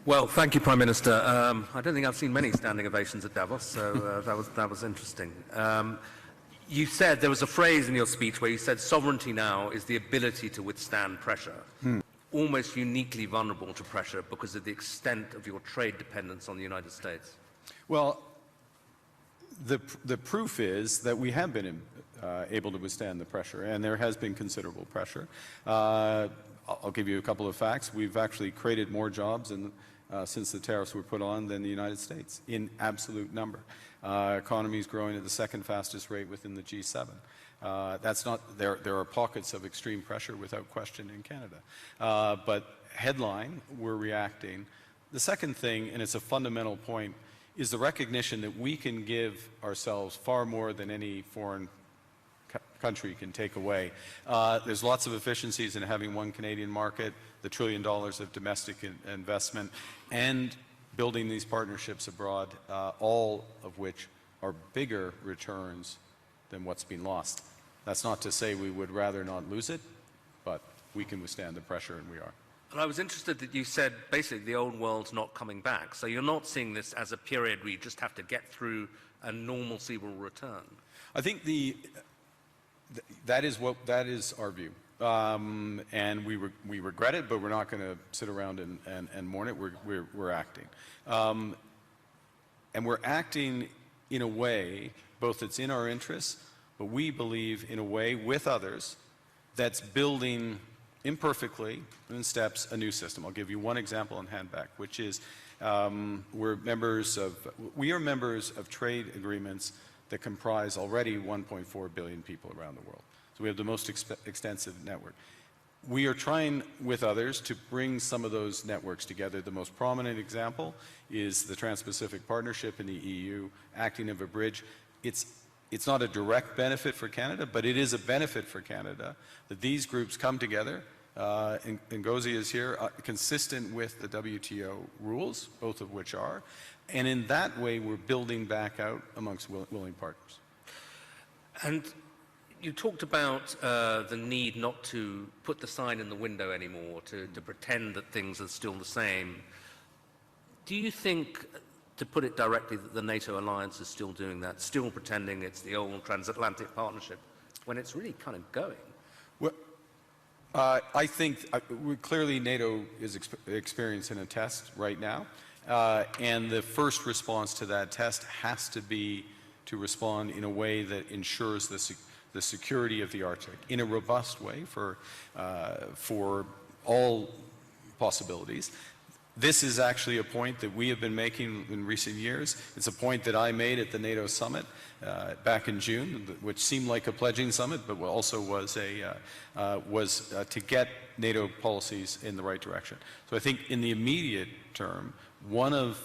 Well, thank you, Prime Minister. I don't think I've seen many standing ovations at Davos, so that was interesting. You said, there was a phrase in your speech where you said sovereignty now is the ability to withstand pressure, almost uniquely vulnerable to pressure because of the extent of your trade dependence on the United States. Well, the proof is that we have been able to withstand the pressure, and there has been considerable pressure. I'll give you a couple of facts. We've actually created more jobs since the tariffs were put on than the United States in absolute number. Economy is growing at the second fastest rate within the G7. That's not, there are pockets of extreme pressure without question in Canada. But headline, we're reacting. The second thing, and it's a fundamental point, is the recognition that we can give ourselves far more than any foreign country can take away. There's lots of efficiencies in having one Canadian market, the $1 trillion of domestic investment, and building these partnerships abroad, all of which are bigger returns than what's been lost. That's not to say we would rather not lose it, but we can withstand the pressure, and we are. And I was interested that you said basically the old world's not coming back. So you're not seeing this as a period where you just have to get through and normalcy will return. I think that is our view. And we regret it, but we're not going to sit around and mourn it. We're acting. And we're acting in a way, both that's in our interests, but we believe in a way with others that's building imperfectly, in steps, a new system. I'll give you one example on handback, which is we are members of trade agreements that comprise already 1.4 billion people around the world. So we have the most extensive network. We are trying with others to bring some of those networks together. The most prominent example is the Trans-Pacific Partnership in the EU, acting as a bridge. It's not a direct benefit for Canada, but it is a benefit for Canada that these groups come together. Ngozi is here, consistent with the WTO rules, both of which are. And in that way, we're building back out amongst willing partners. And you talked about the need not to put the sign in the window anymore, to pretend that things are still the same. Do you think, to put it directly, that the NATO alliance is still doing that, still pretending it's the old transatlantic partnership, when it's really kind of going? Well, I think clearly NATO is experiencing a test right now, and the first response to that test has to be to respond in a way that ensures the security of the Arctic in a robust way for all possibilities. This is actually a point that we have been making in recent years. It's a point that I made at the NATO summit back in June, which seemed like a pledging summit, but also was to get NATO policies in the right direction. So I think in the immediate term, one of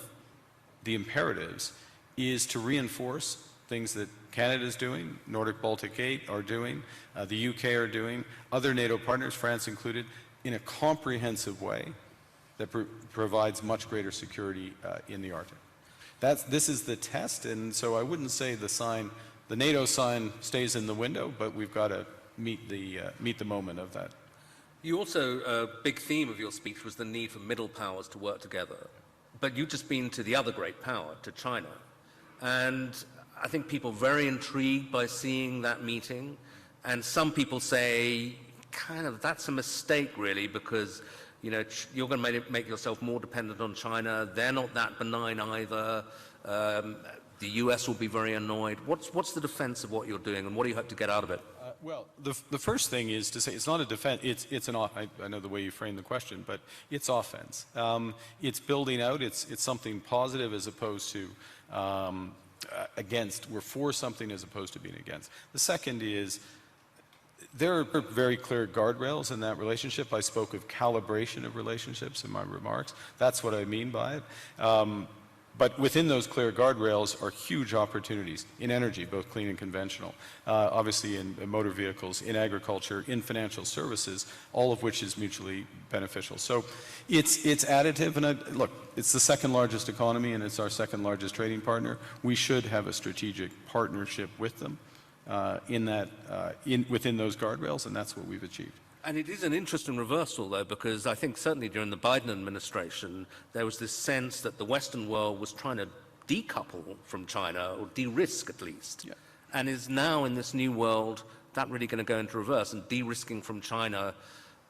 the imperatives is to reinforce things that Canada is doing, Nordic Baltic 8 are doing, the UK are doing, other NATO partners, France included, in a comprehensive way that provides much greater security in the Arctic. This is the test, and so I wouldn't say the NATO sign stays in the window, but we've got to meet the moment of that. You also, a big theme of your speech was the need for middle powers to work together. But you've just been to the other great power, to China. And I think people are very intrigued by seeing that meeting. And some people say, kind of, that's a mistake, really, because you're going to make yourself more dependent on China. They're not that benign either. The US will be very annoyed. What's the defense of what you're doing, and what do you hope to get out of it? Well, the first thing is to say it's not a defense. I know the way you framed the question, but it's offense. It's building out. It's something positive as opposed to against. We're for something as opposed to being against. The second is there are very clear guardrails in that relationship. I spoke of calibration of relationships in my remarks. That's what I mean by it. But within those clear guardrails are huge opportunities in energy, both clean and conventional, obviously in motor vehicles, in agriculture, in financial services, all of which is mutually beneficial. So it's additive, and look, it's the second largest economy and it's our second largest trading partner. We should have a strategic partnership with them within those guardrails, and that's what we've achieved. And it is an interesting reversal, though, because I think certainly during the Biden administration, there was this sense that the Western world was trying to decouple from China, or de-risk at least, and is now in this new world that really going to go into reverse, and de-risking from China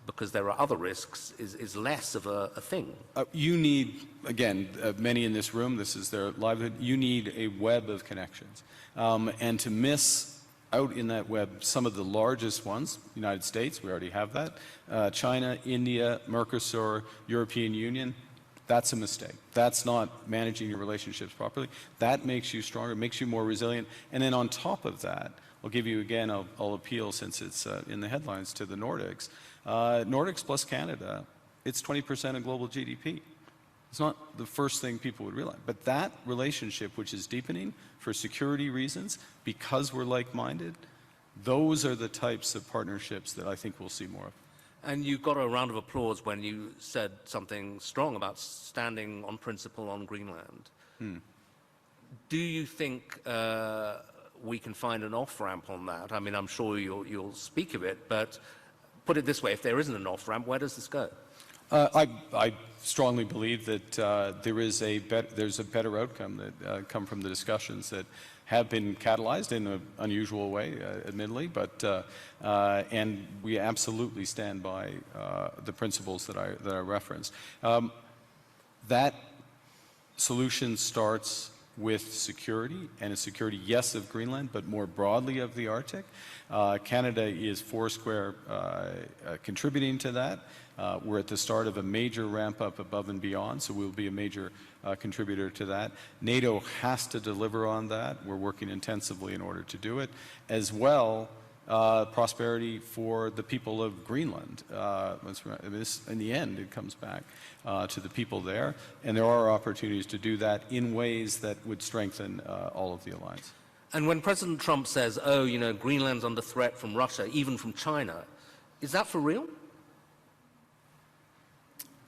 because there are other risks is less of a thing. You need, again, many in this room, this is their livelihood, you need a web of connections. And to miss out in that web some of the largest ones, United States, we already have that, China, India, Mercosur, European Union, that's a mistake. That's not managing your relationships properly. That makes you stronger, makes you more resilient. And then on top of that, I'll give you again, I'll appeal since it's in the headlines to the Nordics. Nordics plus Canada, it's 20% of global GDP. It's not the first thing people would realize. But that relationship, which is deepening for security reasons, because we're like-minded, those are the types of partnerships that I think we'll see more of. And you got a round of applause when you said something strong about standing on principle on Greenland. Do you think we can find an off-ramp on that? I mean, I'm sure you'll speak of it, but put it this way, if there isn't an off-ramp, where does this go? I strongly believe that there's a better outcome that come from the discussions that have been catalyzed in an unusual way, admittedly, but and we absolutely stand by the principles that I referenced. That solution starts with security, and a security, yes, of Greenland, but more broadly of the Arctic. Canada is foursquare contributing to that. We're at the start of a major ramp-up above and beyond, so we'll be a major contributor to that. NATO has to deliver on that. We're working intensively in order to do it. As well, prosperity for the people of Greenland. In the end, it comes back to the people there, and there are opportunities to do that in ways that would strengthen all of the alliance. And when President Trump says, oh, you know, Greenland's under threat from Russia, even from China, is that for real?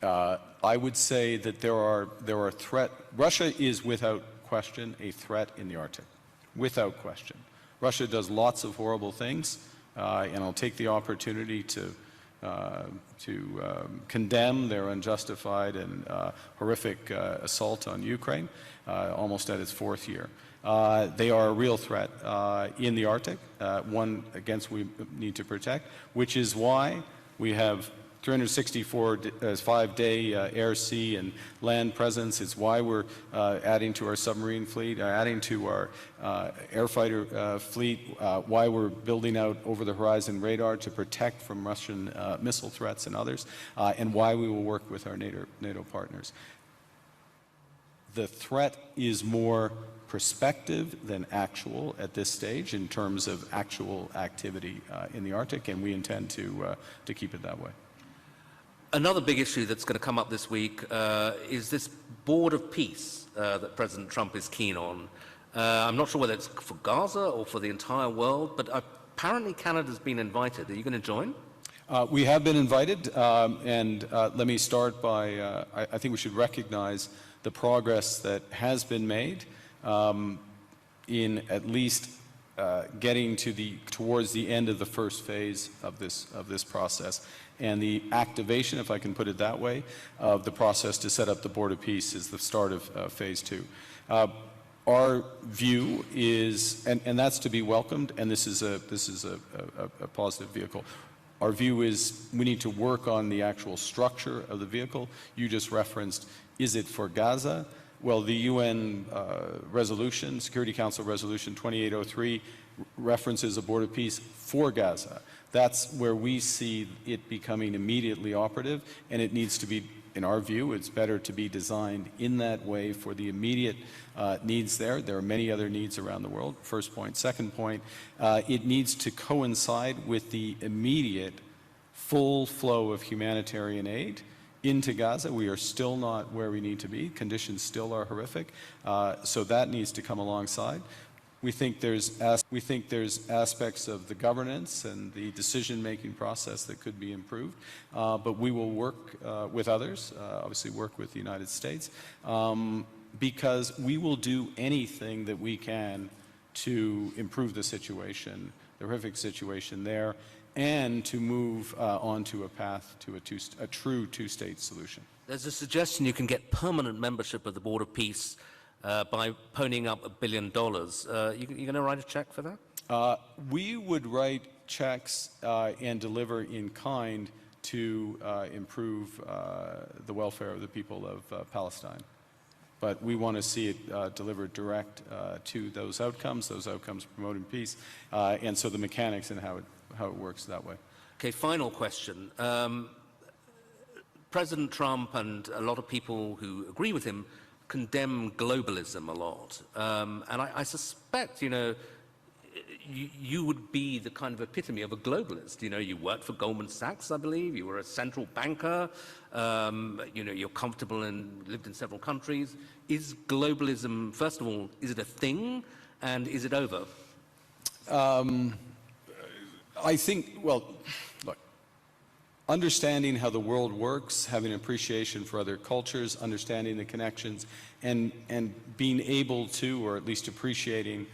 I would say that there are threats. Russia is without question a threat in the Arctic, without question. Russia does lots of horrible things, and I'll take the opportunity to condemn their unjustified and horrific assault on Ukraine, almost at its fourth year. They are a real threat in the Arctic, one against we need to protect, which is why we have 364 5-day air, sea, and land presence. It's why we're adding to our submarine fleet, adding to our air fighter fleet, why we're building out over-the-horizon radar to protect from Russian missile threats and others, and why we will work with our NATO partners. The threat is more prospective than actual at this stage in terms of actual activity in the Arctic, and we intend to keep it that way. Another big issue that's going to come up this week is this board of peace that President Trump is keen on. I'm not sure whether it's for Gaza or for the entire world, but apparently Canada's been invited. Are you going to join? We have been invited, and let me start by, I think we should recognize the progress that has been made in at least getting towards the end of the first phase of this process. And the activation, if I can put it that way, of the process to set up the Board of Peace is the start of phase 2. Our view is, and that's to be welcomed, and this is a positive vehicle. Our view is we need to work on the actual structure of the vehicle. You just referenced, is it for Gaza? Well, the UN resolution, Security Council Resolution 2803, references a Board of Peace for Gaza. That's where we see it becoming immediately operative, and it needs to be, in our view, it's better to be designed in that way for the immediate needs there. There are many other needs around the world, first point. Second point, it needs to coincide with the immediate full flow of humanitarian aid into Gaza. We are still not where we need to be. Conditions still are horrific, so that needs to come alongside. We think there's aspects of the governance and the decision-making process that could be improved, but we will work with others, obviously work with the United States, because we will do anything that we can to improve the situation, the horrific situation there, and to move onto a path to a true two-state solution. There's a suggestion you can get permanent membership of the Board of Peace by ponying up $1 billion. You going to write a check for that? We would write checks and deliver in kind to improve the welfare of the people of Palestine. But we want to see it delivered direct to those outcomes promoting peace, and so the mechanics and how it works that way. Okay, final question. President Trump and a lot of people who agree with him condemn globalism a lot. And I suspect, you would be the kind of epitome of a globalist. You worked for Goldman Sachs, I believe. You were a central banker. You're comfortable and lived in several countries. Is globalism, first of all, is it a thing, and is it over? I think, well, look, understanding how the world works, having an appreciation for other cultures, understanding the connections, and being able to, or at least appreciating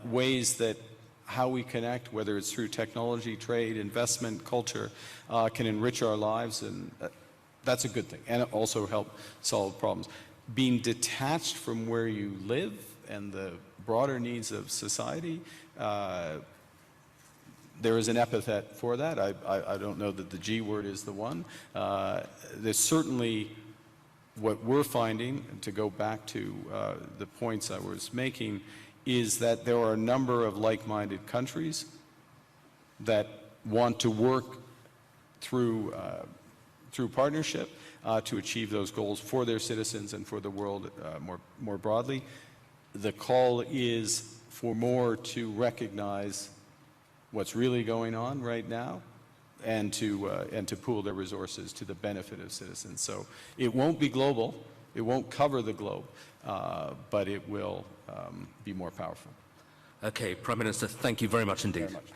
ways that how we connect, whether it's through technology, trade, investment, culture, can enrich our lives, and that's a good thing, and also help solve problems. Being detached from where you live and the broader needs of society, there is an epithet for that. I don't know that the G word is the one. There's certainly what we're finding, to go back to the points I was making, is that there are a number of like-minded countries that want to work through partnership to achieve those goals for their citizens and for the world more broadly. The call is for more to recognize what's really going on right now, and to pool their resources to the benefit of citizens. So it won't be global, it won't cover the globe, but it will be more powerful. Okay, Prime Minister, thank you very much indeed. Very much.